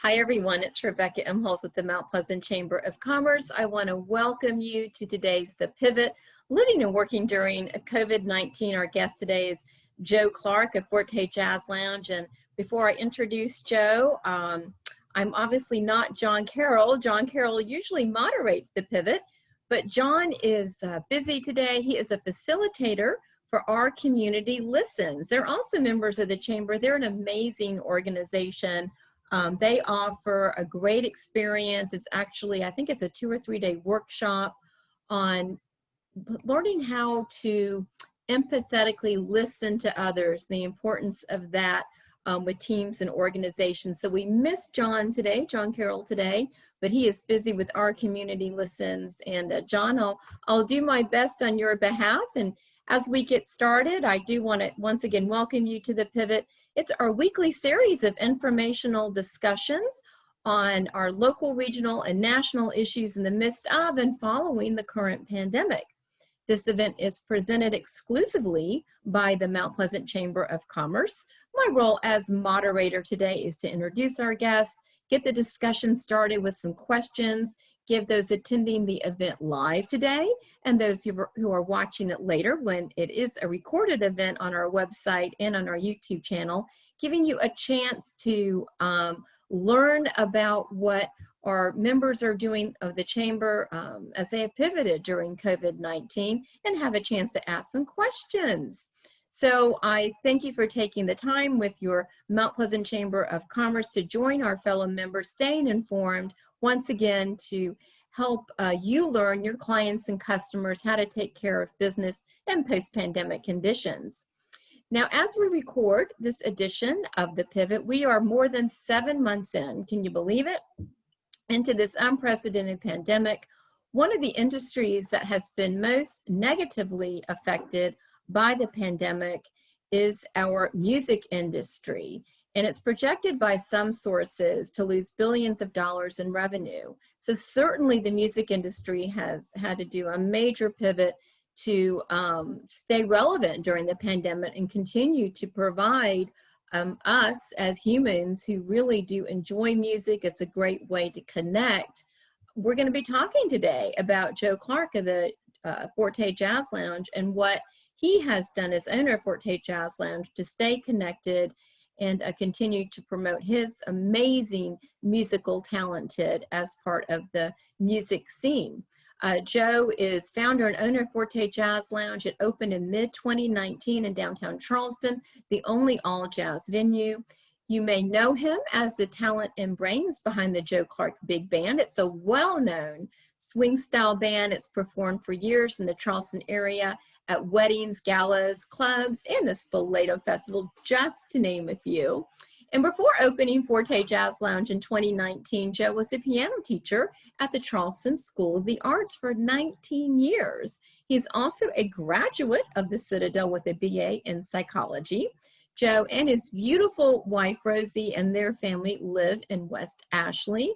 Hi everyone, it's Rebecca Imholz with the Mount Pleasant Chamber of Commerce. I want to welcome you to today's The Pivot, Living and Working During COVID-19. Our guest today is Joe Clarke of Forte Jazz Lounge. And before I introduce Joe, I'm obviously not John Carroll. John Carroll usually moderates The Pivot, but John is busy today. He is a facilitator for Our Community Listens. They're also members of the Chamber. They're an amazing organization. They offer a great experience. It's actually, I think it's a 2 or 3 day workshop on learning how to empathetically listen to others, the importance of that with teams and organizations. So we miss John today, John Carroll today, but he is busy with Our Community Listens. And John, I'll do my best on your behalf. And as we get started, I do want to once again welcome you to The Pivot. It's our weekly series of informational discussions on our local, regional, and national issues in the midst of and following the current pandemic. This event is presented exclusively by the Mount Pleasant Chamber of Commerce. My role as moderator today is to introduce our guests, get the discussion started with some questions, give those attending the event live today and those who are watching it later when it is a recorded event on our website and on our YouTube channel, giving you a chance to learn about what our members are doing of the Chamber as they have pivoted during COVID-19 and have a chance to ask some questions. So I thank you for taking the time with your Mount Pleasant Chamber of Commerce to join our fellow members, staying informed, once again, to help you learn, your clients and customers, how to take care of business in post-pandemic conditions. Now, as we record this edition of The Pivot, we are more than 7 months in, can you believe it, into this unprecedented pandemic. One of the industries that has been most negatively affected by the pandemic is our music industry. And it's projected by some sources to lose billions of dollars in revenue. So certainly the music industry has had to do a major pivot to stay relevant during the pandemic and continue to provide us as humans who really do enjoy music. It's a great way to connect. We're going to be talking today about Joe Clarke of the Forte Jazz Lounge and what he has done as owner of Forte Jazz Lounge to stay connected and continue to promote his amazing musical talented as part of the music scene. Joe is founder and owner of Forte Jazz Lounge. It opened in mid-2019 in downtown Charleston, the only all-jazz venue. You may know him as the talent and brains behind the Joe Clarke Big Band. It's a well-known swing-style band. It's performed for years in the Charleston area at weddings, galas, clubs, and the Spoleto Festival, just to name a few. And before opening Forte Jazz Lounge in 2019, Joe was a piano teacher at the Charleston School of the Arts for 19 years. He's also a graduate of the Citadel with a BA in psychology. Joe and his beautiful wife, Rosie, and their family live in West Ashley.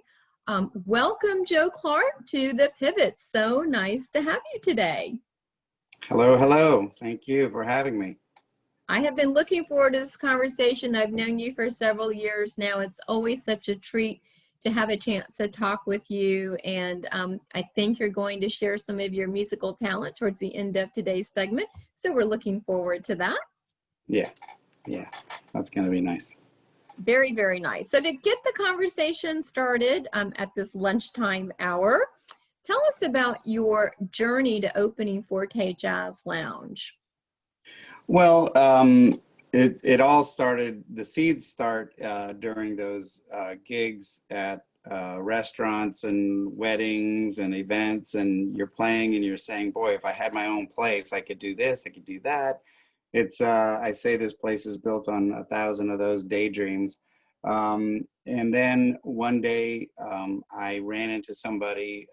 Welcome, Joe Clarke, to The Pivot. So nice to have you today. Hello, hello. Thank you for having me. I have been looking forward to this conversation. I've known you for several years now. It's always such a treat to have a chance to talk with you. And I think you're going to share some of your musical talent towards the end of today's segment. So we're looking forward to that. Yeah, that's going to be nice. Very, very nice. So to get the conversation started at this lunchtime hour, tell us about your journey to opening Forte Jazz Lounge. Well, it all started, the seeds start during those gigs at restaurants and weddings and events, and you're playing and you're saying, boy, if I had my own place, I could do this, I could do that. It's, I say this place is built on 1,000 of those daydreams. And then one day I ran into somebody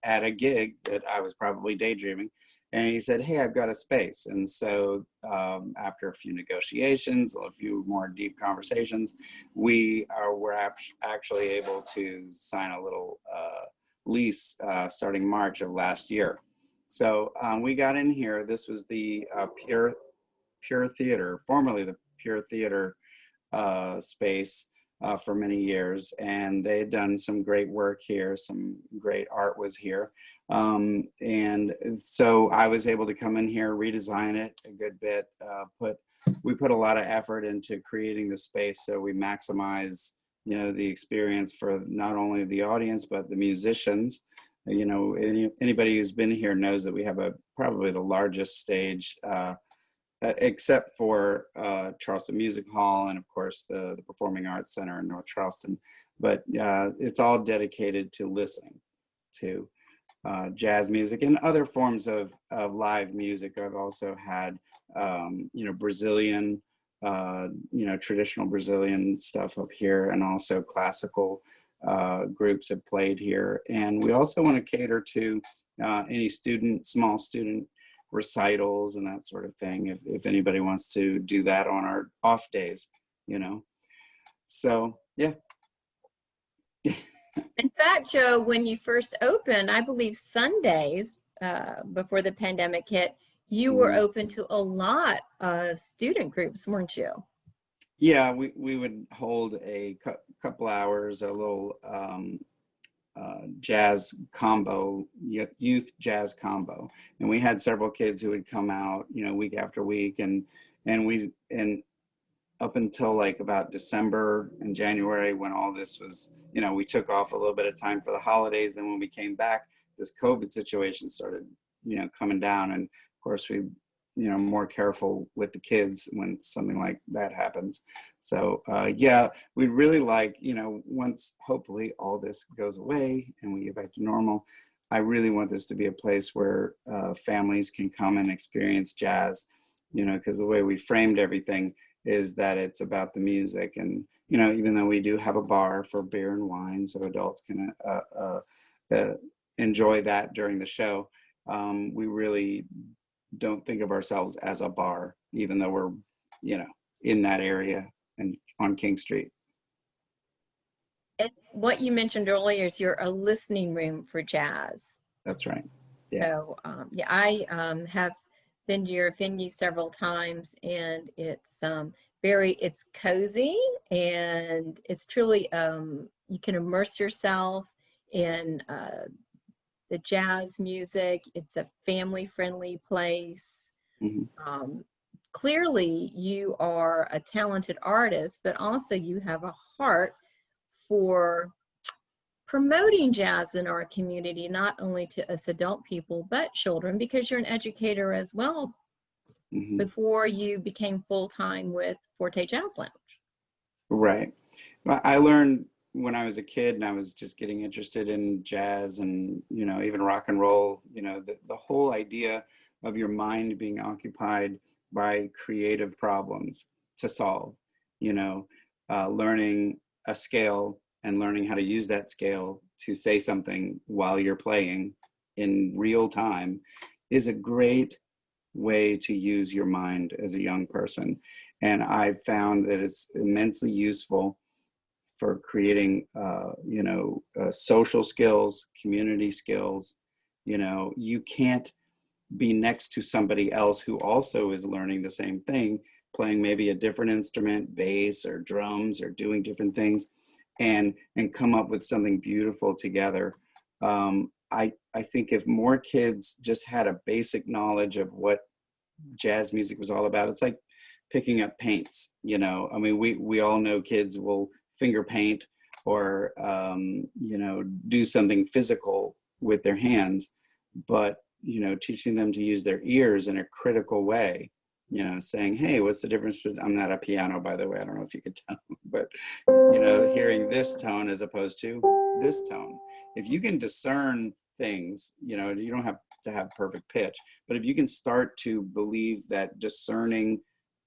at a gig that I was probably daydreaming, and he said, hey, I've got a space. And so after a few negotiations, a few more deep conversations, we were actually able to sign a little lease starting March of last year. So we got in here. This was the Pure Theater, formerly the Pure Theater space. for many years, and they had done some great work here. Some great art was here. And so I was able to come in here, redesign it a good bit, we put a lot of effort into creating the space so we maximize, the experience for not only the audience, but the musicians. Anybody who's been here knows that we have probably the largest stage, except for Charleston Music Hall and of course the Performing Arts Center in North Charleston. But it's all dedicated to listening to jazz music and other forms of live music. I've also had, Brazilian, traditional Brazilian stuff up here, and also classical groups have played here. And we also want to cater to any small student recitals and that sort of thing, if anybody wants to do that on our off days, So, yeah. In fact, Joe, when you first opened, I believe Sundays, before the pandemic hit, you were open to a lot of student groups, weren't you? Yeah, we would hold a couple hours, a little jazz combo, youth jazz combo, and we had several kids who would come out, week after week, and up until like about December and January, when all this was, we took off a little bit of time for the holidays, and when we came back, this COVID situation started, coming down, and of course we more careful with the kids when something like that happens. So yeah, we'd really like, once hopefully all this goes away and we get back to normal, I really want this to be a place where families can come and experience jazz, because the way we framed everything is that it's about the music. And, even though we do have a bar for beer and wine, so adults can enjoy that during the show, we really don't think of ourselves as a bar, even though we're, in that area and on King Street. And what you mentioned earlier is you're a listening room for jazz. That's right. Yeah. So, I have been to your venue several times, and it's it's cozy, and it's truly, you can immerse yourself in the jazz music. It's a family-friendly place. Mm-hmm. Clearly, you are a talented artist, but also you have a heart for promoting jazz in our community, not only to us adult people, but children, because you're an educator as well. Mm-hmm. Before you became full-time with Forte Jazz Lounge. Right. Well, I learned when I was a kid and I was just getting interested in jazz and, even rock and roll, the whole idea of your mind being occupied by creative problems to solve, learning a scale and learning how to use that scale to say something while you're playing in real time is a great way to use your mind as a young person. And I've found that it's immensely useful for creating, social skills, community skills. You can't be next to somebody else who also is learning the same thing, playing maybe a different instrument, bass or drums, or doing different things, and come up with something beautiful together. I think if more kids just had a basic knowledge of what jazz music was all about, it's like picking up paints, we all know kids will finger paint or, do something physical with their hands, but, teaching them to use their ears in a critical way, saying, hey, what's the difference? I'm not a piano, by the way, I don't know if you could tell, but, hearing this tone as opposed to this tone. If you can discern things, you don't have to have perfect pitch, but if you can start to believe that discerning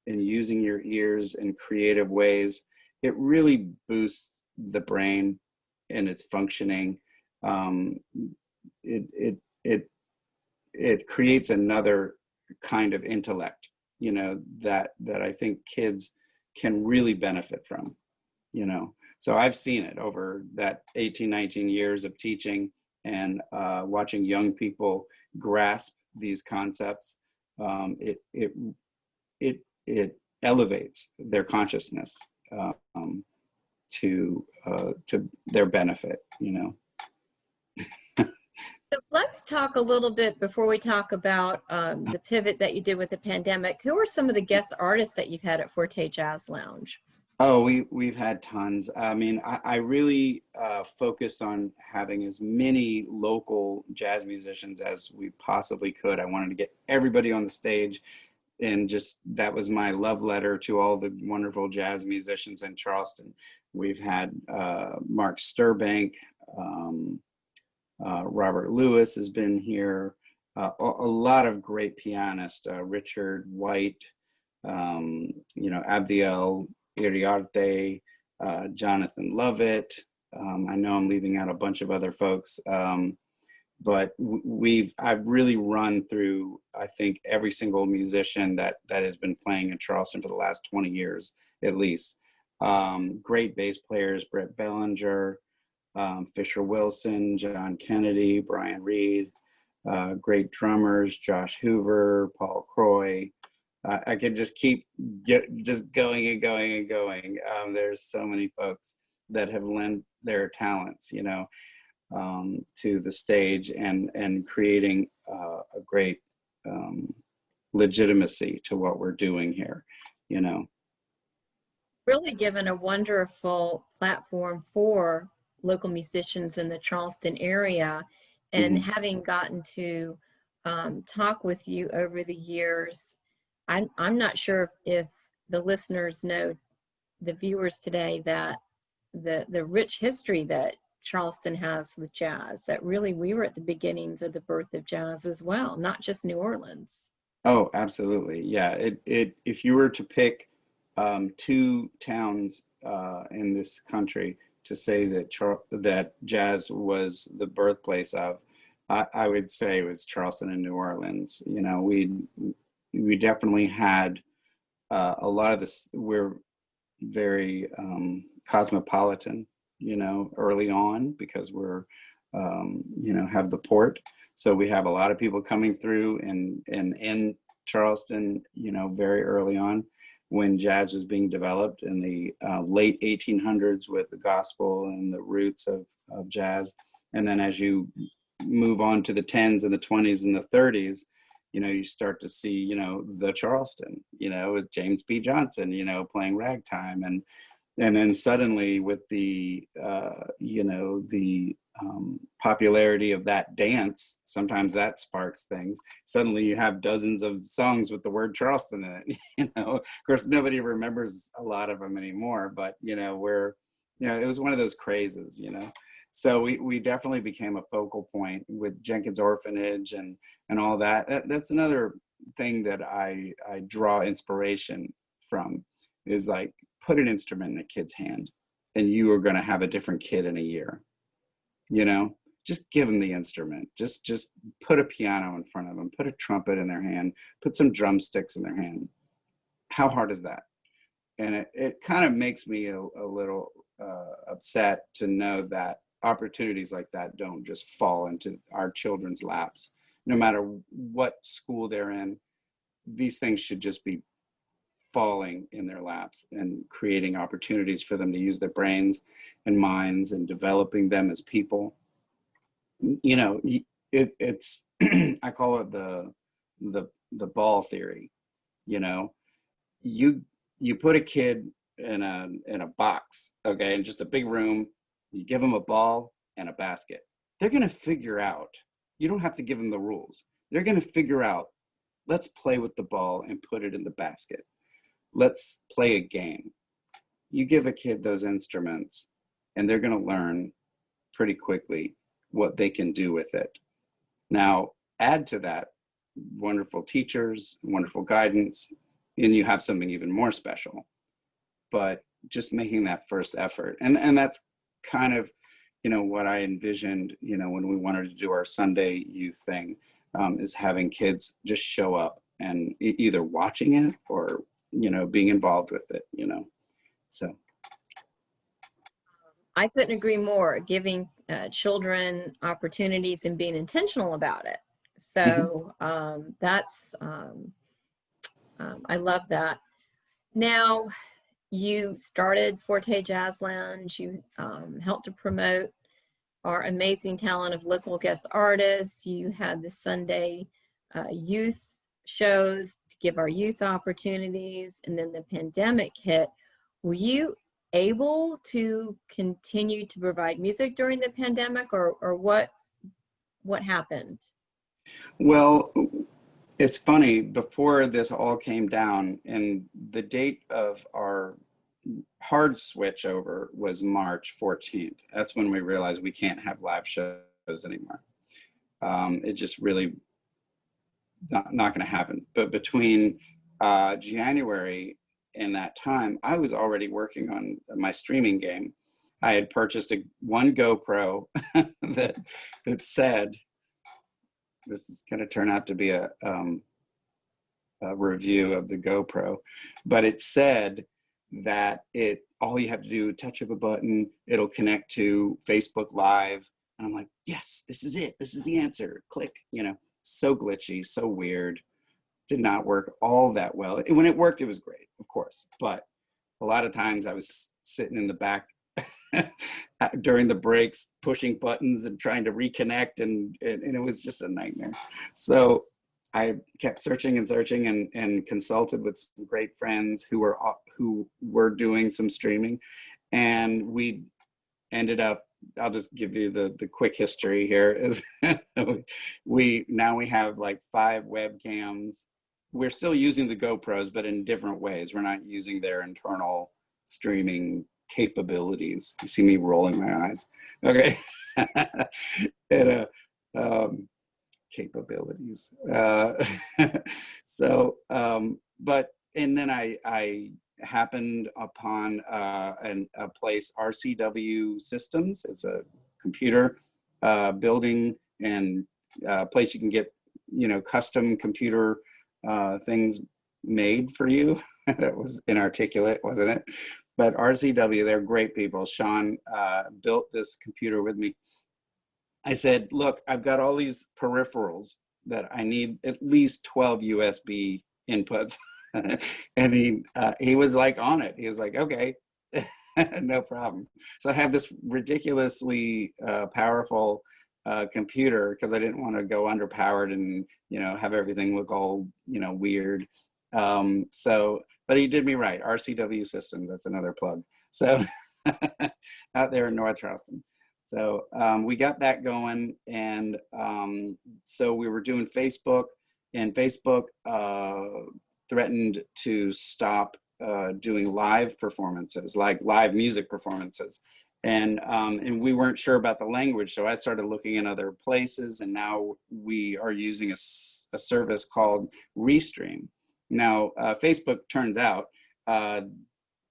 and using your ears in creative ways, it really boosts the brain and its functioning. It creates another kind of intellect, that I think kids can really benefit from, So I've seen it over that 18, 19 years of teaching and watching young people grasp these concepts. It elevates their consciousness. to their benefit, you know. So let's talk a little bit before we talk about the pivot that you did with the pandemic. Who are some of the guest artists that you've had at Forte Jazz Lounge? Oh, we've had tons. I mean, I really focused on having as many local jazz musicians as we possibly could. I wanted to get everybody on the stage, and just that was my love letter to all the wonderful jazz musicians in Charleston. We've had Mark Sturbank, Robert Lewis has been here, a lot of great pianists, Richard White, you know, Abdiel Iriarte, Jonathan Lovett. I know I'm leaving out a bunch of other folks, but I've really run through, I think, every single musician that has been playing in Charleston for the last 20 years, at least. Great bass players, Brett Bellinger, Fisher Wilson, John Kennedy, Brian Reed, great drummers, Josh Hoover, Paul Croy. I could just keep just going and going and going. There's so many folks that have lent their talents, you know, to the stage and creating a great legitimacy to what we're doing here, you know. Really given a wonderful platform for local musicians in the Charleston area, and having gotten to talk with you over the years, I'm not sure if the listeners know, the viewers today, that the rich history that Charleston has with jazz, that really we were at the beginnings of the birth of jazz as well, not just New Orleans. Oh, absolutely. Yeah. If you were to pick two towns in this country to say that jazz was the birthplace of, I would say it was Charleston and New Orleans. You know, we definitely had a lot of this. We're very cosmopolitan, you know, early on, because we're you know, have the port, so we have a lot of people coming through and in Charleston, you know, very early on, when jazz was being developed in the late 1800s with the gospel and the roots of jazz. And then as you move on to the 10s and the 20s and the 30s, you know, you start to see, you know, the Charleston, you know, with James B. Johnson, you know, playing ragtime. And then suddenly with the, you know, the popularity of that dance, sometimes that sparks things. Suddenly you have dozens of songs with the word Charleston in it. You know, of course, nobody remembers a lot of them anymore, but, you know, you know, it was one of those crazes, you know. So we definitely became a focal point with Jenkins Orphanage and all that. That's another thing that I draw inspiration from, is like, put an instrument in a kid's hand and you are going to have a different kid in a year. You know, just give them the instrument. Just put a piano in front of them, put a trumpet in their hand, put some drumsticks in their hand. How hard is that? And it kind of makes me a little upset to know that opportunities like that don't just fall into our children's laps. No matter what school they're in, these things should just be falling in their laps and creating opportunities for them to use their brains and minds and developing them as people. You know, it's I call it the ball theory. You know, you put a kid in a box, okay, in just a big room. You give them a ball and a basket. They're going to figure out. You don't have to give them the rules. They're going to figure out, let's play with the ball and put it in the basket. Let's play a game. You give a kid those instruments and they're going to learn pretty quickly what they can do with it. Now, add to that wonderful teachers, wonderful guidance, and you have something even more special. But just making that first effort. And that's kind of, you know, what I envisioned, you know, when we wanted to do our Sunday youth thing, is having kids just show up and either watching it or, you know, being involved with it, you know. So I couldn't agree more, giving children opportunities and being intentional about it. So that's, I love that. Now, you started Forte Jazz Lounge. You helped to promote our amazing talent of local guest artists. You had the Sunday youth shows to give our youth opportunities, and then the pandemic hit. Were you able to continue to provide music during the pandemic, or what happened? Well, it's funny, before this all came down, and the date of our hard switch over was March 14th. That's when we realized we can't have live shows anymore. It just really not going to happen. But between January and that time, I was already working on my streaming game. I had purchased one GoPro that said, this is going to turn out to be a review of the GoPro, but it said that all you have to do, touch of a button, it'll connect to Facebook Live. And I'm like, yes, this is it. This is the answer. Click, so glitchy, so weird. Did not work all that well. When it worked, it was great, of course. But a lot of times I was sitting in the back during the breaks, pushing buttons and trying to reconnect, and it was just a nightmare. So I kept searching and consulted with some great friends who were doing some streaming, and we ended up, I'll just give you the quick history here, is we have like 5 webcams. We're still using the GoPros, but in different ways. We're not using their internal streaming capabilities. You see me rolling my eyes. Okay. And capabilities. And then I happened upon a place, RCW Systems. It's a computer building and place you can get, custom computer things made for you. That was inarticulate, wasn't it? But RCW, they're great people. Sean built this computer with me. I said, look, I've got all these peripherals that I need at least 12 USB inputs. And he was like on it. He was like, okay, no problem. So I have this ridiculously powerful computer, because I didn't want to go underpowered and, have everything look all, weird. But he did me right. RCW Systems, that's another plug. So out there in North Charleston. So we got that going, and so we were doing Facebook, and Facebook threatened to stop doing live performances, like live music performances, and we weren't sure about the language, so I started looking in other places, and now we are using a service called Restream. Now, Facebook, turns out,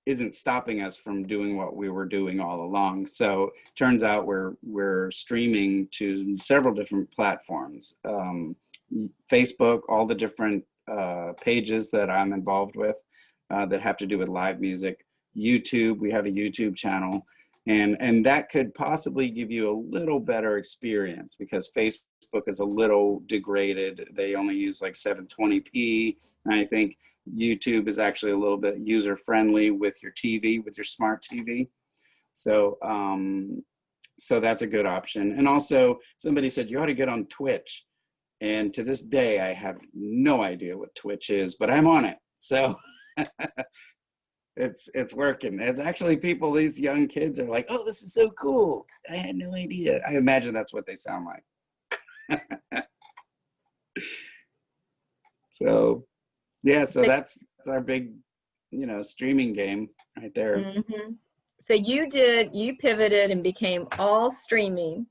isn't stopping us from doing what we were doing all along. So turns out we're streaming to several different platforms. Facebook, all the different pages that I'm involved with that have to do with live music. YouTube, we have a YouTube channel. And that could possibly give you a little better experience, because Facebook is a little degraded. They only use like 720p. And I think YouTube is actually a little bit user-friendly with your TV, with your smart TV. So so that's a good option. And also, somebody said you ought to get on Twitch. And to this day, I have no idea what Twitch is, but I'm on it. So it's working. It's actually people, these young kids are like, oh, this is so cool. I had no idea. I imagine that's what they sound like. So yeah, so that's our big, streaming game right there. Mm-hmm. So you pivoted and became all streaming,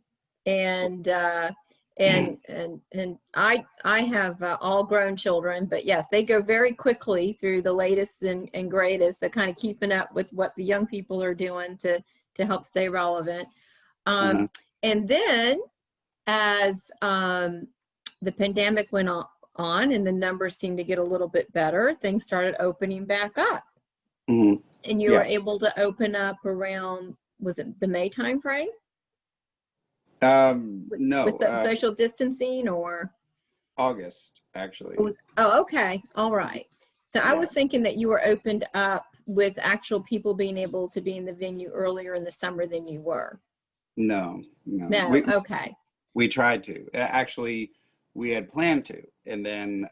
and I have all grown children, but yes, they go very quickly through the latest and greatest. So kind of keeping up with what the young people are doing to help stay relevant. And then as the pandemic went on and the numbers seemed to get a little bit better, things started opening back up. Mm-hmm. And you were able to open up around, was it the May time frame? No. With the social distancing, or? August, actually. Okay. All right. So I was thinking that you were opened up with actual people being able to be in the venue earlier in the summer than you were? No. No, okay. We tried to. Actually, we had planned to, and then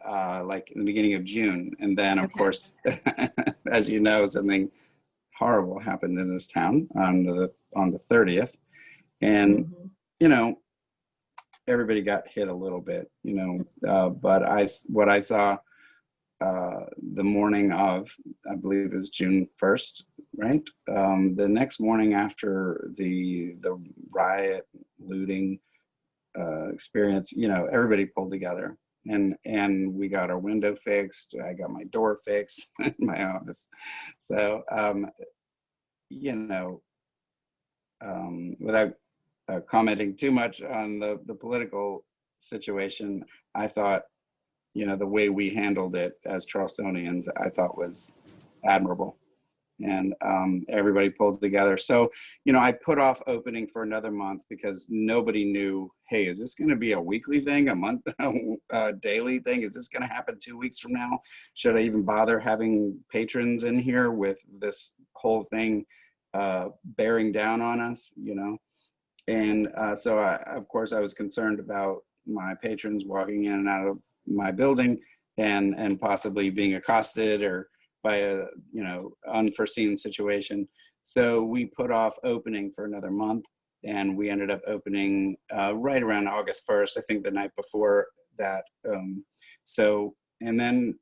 like in the beginning of June, and then of course, as you know, something horrible happened in this town on the 30th, and you know, everybody got hit a little bit, you know. But what I saw the morning of, I believe it was June 1st, right? The next morning after the riot, looting experience, you know, everybody pulled together, and we got our window fixed. I got my door fixed in my office. So, you know, without commenting too much on the political situation, I thought, you know, the way we handled it as Charlestonians, I thought was admirable. And everybody pulled together. So, you know, I put off opening for another month because nobody knew, hey, is this going to be a weekly thing, a month, daily thing? Is this going to happen 2 weeks from now? Should I even bother having patrons in here with this whole thing bearing down on us, you know? And so, of course, I was concerned about my patrons walking in and out of my building and possibly being accosted or by a, you know, unforeseen situation. So we put off opening for another month, and we ended up opening right around August 1st, I think the night before that. So, and then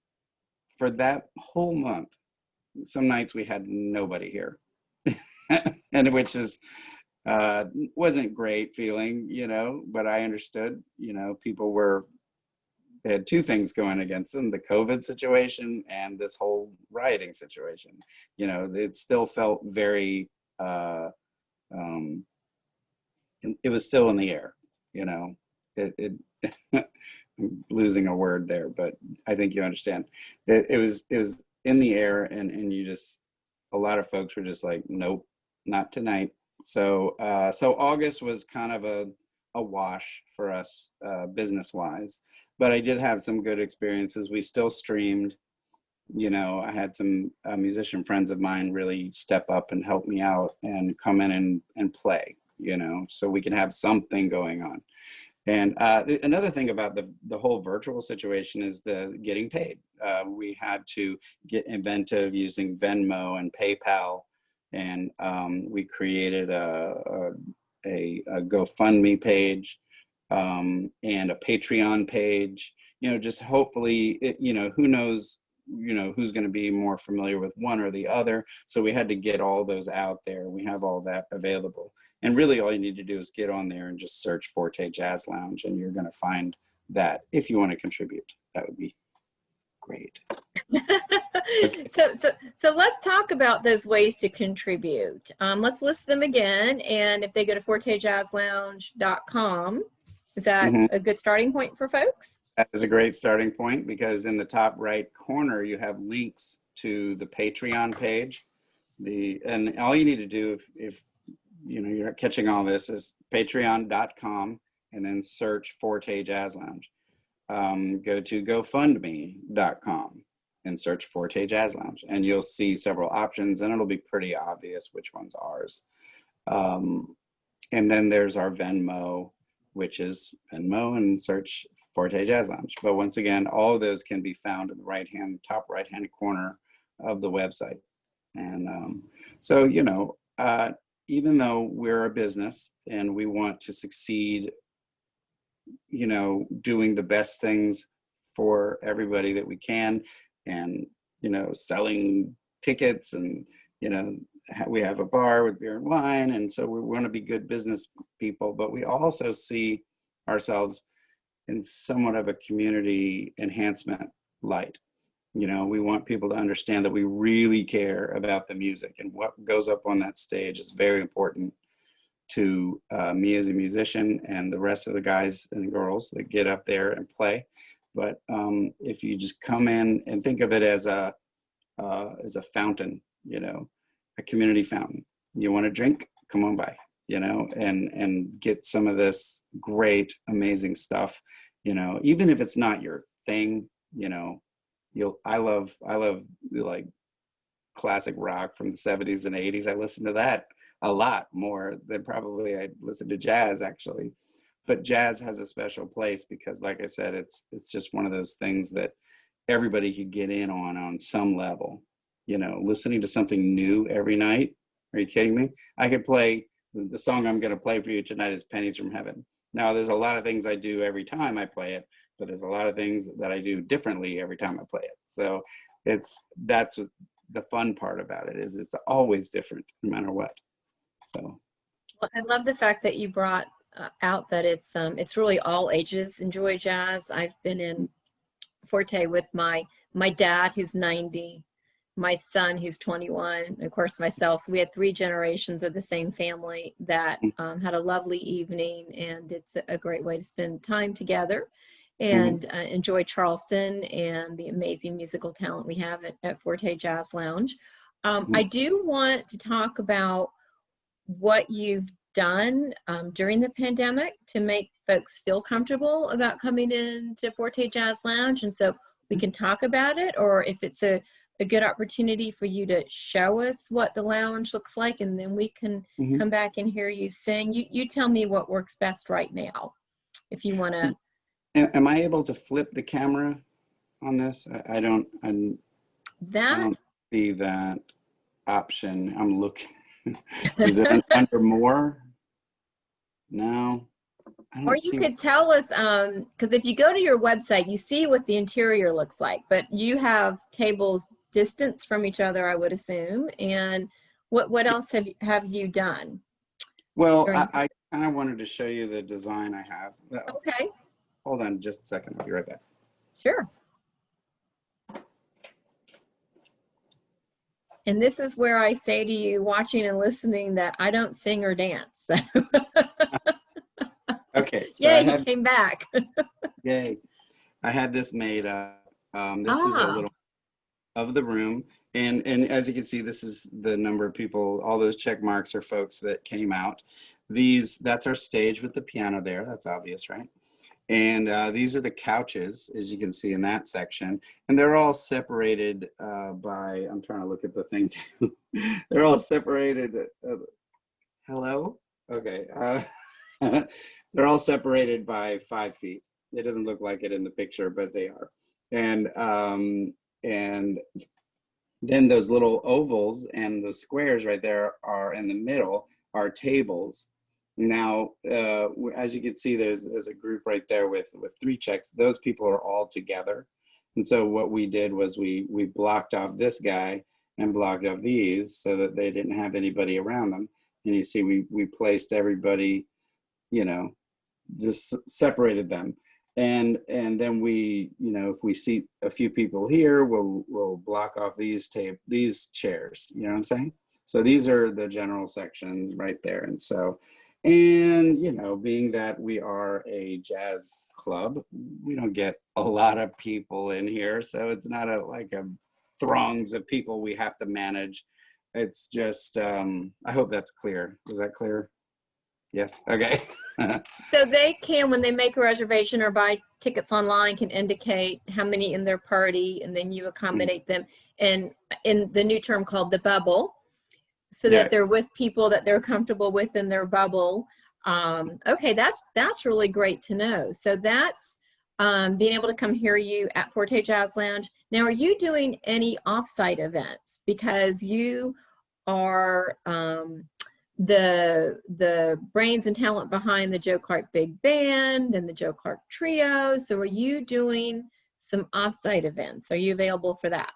for that whole month, some nights we had nobody here, and which is wasn't great feeling, you know, but I understood, you know, they had two things going against them, the COVID situation and this whole rioting situation. You know, it still felt very, it was still in the air, you know, I'm losing a word there, but I think you understand. It was in the air, and you just, a lot of folks were just like, nope, not tonight. So, so August was kind of a wash for us, business wise. But I did have some good experiences. We still streamed, you know. I had some musician friends of mine really step up and help me out and come in and play, you know, so we can have something going on. And another thing about the whole virtual situation is the getting paid. We had to get inventive using Venmo and PayPal, and we created a GoFundMe page. And a Patreon page, you know, just hopefully, you know, who knows, you know, who's going to be more familiar with one or the other. So we had to get all those out there. We have all that available. And really all you need to do is get on there and just search Forte Jazz Lounge, and you're going to find that. If you want to contribute, that would be great. Okay. So let's talk about those ways to contribute. Let's list them again. And if they go to fortejazzlounge.com, is that a good starting point for folks? That is a great starting point, because in the top right corner, you have links to the Patreon page. And all you need to do, if you know you're catching all this, is patreon.com and then search Forte Jazz Lounge. Go to gofundme.com and search Forte Jazz Lounge, and you'll see several options, and it'll be pretty obvious which one's ours. And then there's our Venmo, which is Venmo, and search Forte Jazz Lounge. But once again, all of those can be found in the top right-hand corner of the website. And so, you know, even though we're a business and we want to succeed, you know, doing the best things for everybody that we can, and, you know, selling tickets, and, you know, we have a bar with beer and wine, and so we want to be good business people, but we also see ourselves in somewhat of a community enhancement light. You know, we want people to understand that we really care about the music, and what goes up on that stage is very important to me as a musician and the rest of the guys and girls that get up there and play. But if you just come in and think of it as a fountain, you know, a community fountain. You want to drink? Come on by, you know, and get some of this great, amazing stuff, you know, even if it's not your thing, you know. I love like classic rock from the 70s and 80s. I listen to that a lot more than probably I listen to jazz, actually. But jazz has a special place because, like I said, it's just one of those things that everybody could get in on some level. You know, listening to something new every night. Are you kidding me? I could play the song I'm going to play for you tonight is Pennies from Heaven. Now, there's a lot of things I do every time I play it, but there's a lot of things that I do differently every time I play it. So that's what the fun part about it is. It's always different no matter what. So, well, I love the fact that you brought out that it's really all ages enjoy jazz. I've been in Forte with my dad, who's 90, my son, who's 21, and of course myself. So we had 3 generations of the same family that had a lovely evening, and it's a great way to spend time together and enjoy Charleston and the amazing musical talent we have at Forte Jazz Lounge. I do want to talk about what you've done during the pandemic to make folks feel comfortable about coming into Forte Jazz Lounge. And so we can talk about it, or if it's a good opportunity for you to show us what the lounge looks like, and then we can come back and hear you sing. You tell me what works best right now, if you want to. Am I able to flip the camera on this? I don't see that option. I'm looking. Is it under more? No. Or you could tell us, because if you go to your website, you see what the interior looks like, but you have tables distance from each other, I would assume. And what else have you done? Well, I kind of wanted to show you the design I have. Okay. Hold on just a second. I'll be right back. Sure. And this is where I say to you, watching and listening, that I don't sing or dance. So. Okay. So yay, he came back. Yay. I had this made up. This is a little of the room. And as you can see, this is the number of people. All those check marks are folks that came out. That's our stage with the piano there. That's obvious, right? And these are the couches, as you can see in that section. And they're all separated by, I'm trying to look at the thing too. They're all separated. Hello? Okay. They're all separated by 5 feet. It doesn't look like it in the picture, but they are. And then those little ovals and the squares right there are in the middle are tables. Now, as you can see, there's a group right there with 3 checks. Those people are all together. And so what we did was we blocked off this guy and blocked off these so that they didn't have anybody around them. And you see, we placed everybody, you know, just separated them. And then we, you know, if we seat a few people here, we'll block off these chairs, you know what I'm saying? So these are the general sections right there. And so, and, you know, being that we are a jazz club, we don't get a lot of people in here. So it's not like a throngs of people we have to manage. It's just, I hope that's clear. Was that clear? Yes. Okay. So they can, when they make a reservation or buy tickets online, can indicate how many in their party, and then you accommodate them. And in the new term called the bubble, so that they're with people that they're comfortable with in their bubble. Okay, that's really great to know. So that's being able to come hear you at Forte Jazz Lounge. Now, are you doing any offsite events? Because you are the brains and talent behind the Joe Clarke Big Band and the Joe Clarke Trio. So are you doing some offsite events? Are you available for that?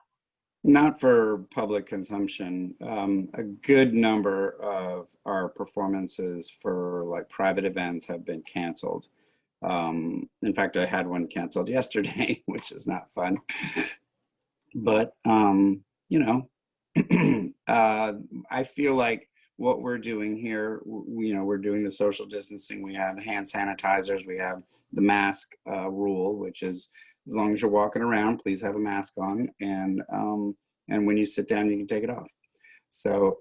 Not for public consumption. A good number of our performances for like private events have been canceled. In fact, I had one canceled yesterday, which is not fun. But, you know, I feel like what we're doing here, you know, we're doing the social distancing. We have hand sanitizers. We have the mask rule, which is as long as you're walking around, please have a mask on. And when you sit down, you can take it off. So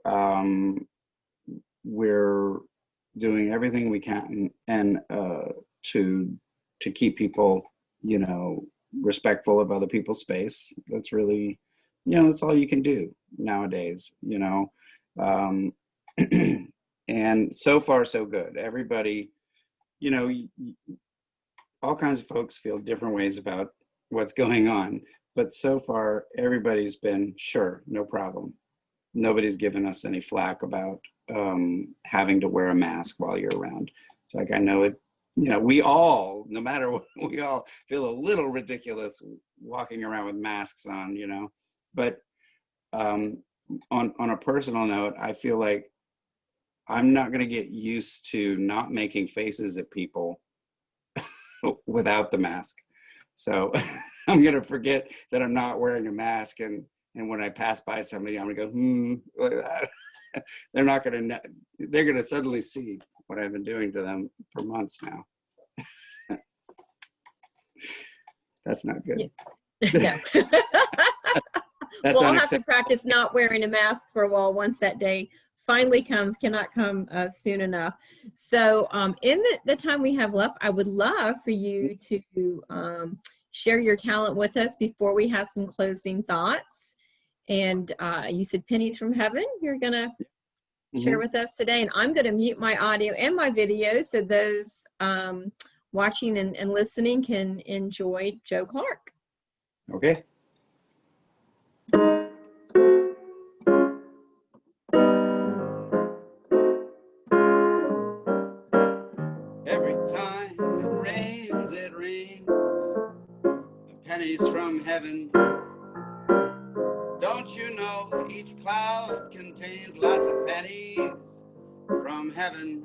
we're doing everything we can and to keep people, you know, respectful of other people's space. That's really that's all you can do nowadays, and so far so good. Everybody, all kinds of folks feel different ways about what's going on, but so far everybody's been sure, no problem. Nobody's given us any flack about having to wear a mask while you're around. It's like, I know it, we all, no matter what, we all feel a little ridiculous walking around with masks on, but on a personal note, I feel like I'm not going to get used to not making faces at people without the mask. So I'm going to forget that I'm not wearing a mask. And when I pass by somebody, I'm going to go, like that. They're not going to, they're going to suddenly see what I've been doing to them for months now. That's not good. Yeah. We'll have to practice not wearing a mask for a while once that day finally comes, cannot come soon enough. So in the time we have left, I would love for you to share your talent with us before we have some closing thoughts. And you said pennies from heaven, you're gonna share with us today. And I'm gonna mute my audio and my video so those watching and listening can enjoy Joe Clarke. Okay. Every time it rains, pennies from heaven. Don't you know each cloud contains lots of pennies from heaven?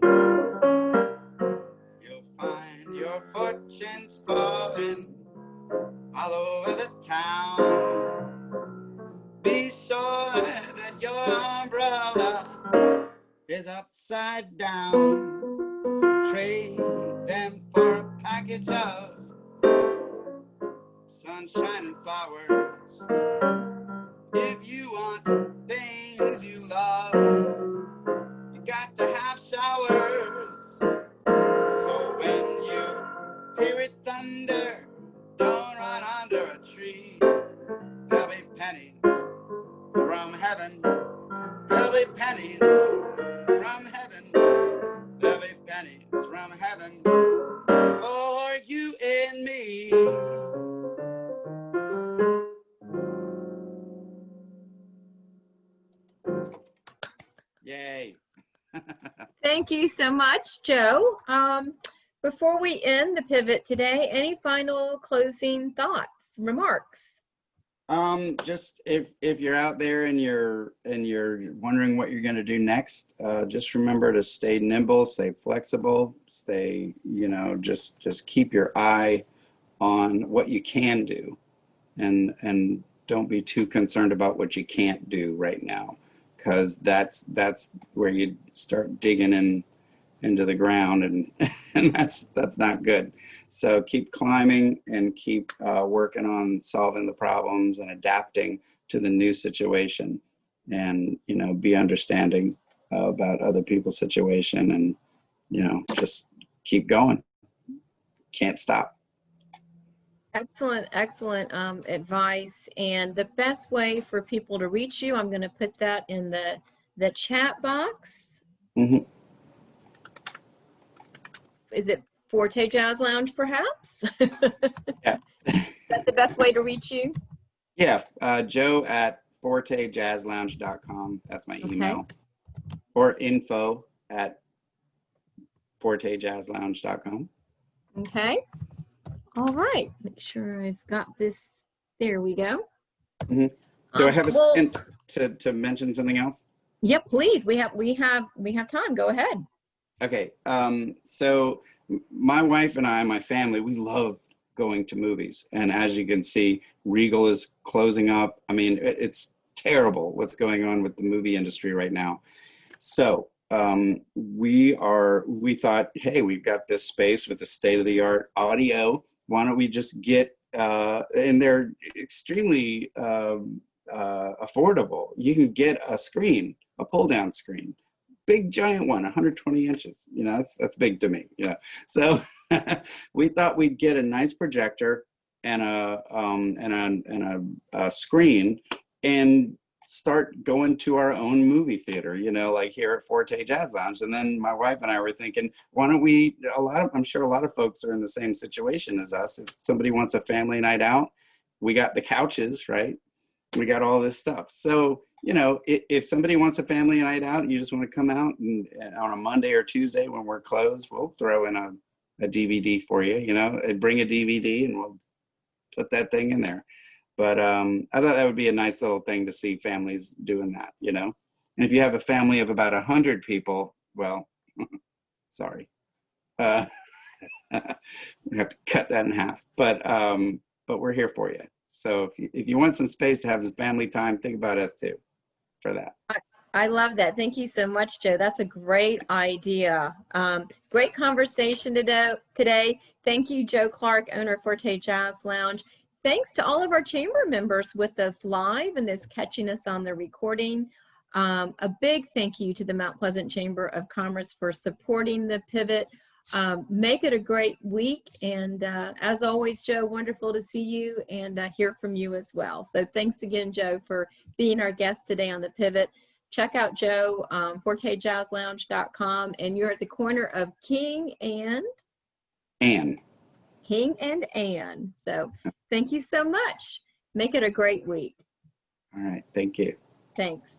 You'll find your fortunes falling all over the town. Be sure that your umbrella is upside down. Trade them for a package of sunshine and flowers. If you want things you love, you got to have showers. So when you hear it thunder, don't run under a tree. There'll be pennies from heaven. There'll be pennies from heaven. There'll be pennies from heaven for you and me. Yay. Thank you so much, Joe. Before we end the pivot today, any final closing thoughts, remarks? Just if you're out there and you're wondering what you're going to do next, just remember to stay nimble, stay flexible, stay, just keep your eye on what you can do, and don't be too concerned about what you can't do right now, because that's where you start digging into the ground, and that's not good. So keep climbing and keep working on solving the problems and adapting to the new situation, and be understanding about other people's situation, and just keep going. Can't stop. Excellent advice. And the best way for people to reach you, I'm going to put that in the chat box. Is it Forte Jazz Lounge, perhaps? Yeah. That's the best way to reach you? Yeah, Joe at fortejazzlounge.com. That's my email. Okay. Or info at fortejazzlounge.com. Okay. All right. Make sure I've got this. There we go. Do I have a second to mention something else? Yep, please. We have time. Go ahead. Okay. So my wife and I, my family, we love going to movies. And as you can see, Regal is closing up. I mean, it's terrible what's going on with the movie industry right now. So we thought, hey, we've got this space with the state-of-the-art audio. Why don't we just get, and they're extremely affordable. You can get a screen, a pull-down screen, big giant one, 120 inches. That's big to me. So we thought we'd get a nice projector and a screen and start going to our own movie theater, you know, like here at Forte Jazz Lounge. And then my wife and I were thinking, why don't we, I'm sure a lot of folks are in the same situation as us. If somebody wants a family night out, we got the couches, right? We got all this stuff. So, you know, if somebody wants a family night out, and you just want to come out and on a Monday or Tuesday when we're closed, we'll throw in a DVD for you, you know, and bring a DVD and we'll put that thing in there. But I thought that would be a nice little thing to see families doing that, you know. And if you have a family of about 100 people, well, sorry, we have to cut that in half. But we're here for you. So if you want some space to have some family time, think about us too for that. I love that. Thank you so much, Joe. That's a great idea. Great conversation today. Thank you, Joe Clarke, owner of Forte Jazz Lounge. Thanks to all of our chamber members with us live and those catching us on the recording. A big thank you to the Mount Pleasant Chamber of Commerce for supporting the Pivot. Make it a great week. And as always, Joe, wonderful to see you and hear from you as well. So thanks again, Joe, for being our guest today on the Pivot. Check out Joe, fortejazzlounge.com, and you're at the corner of King and Ann. King and Ann. So thank you so much. Make it a great week. All right. Thank you. Thanks.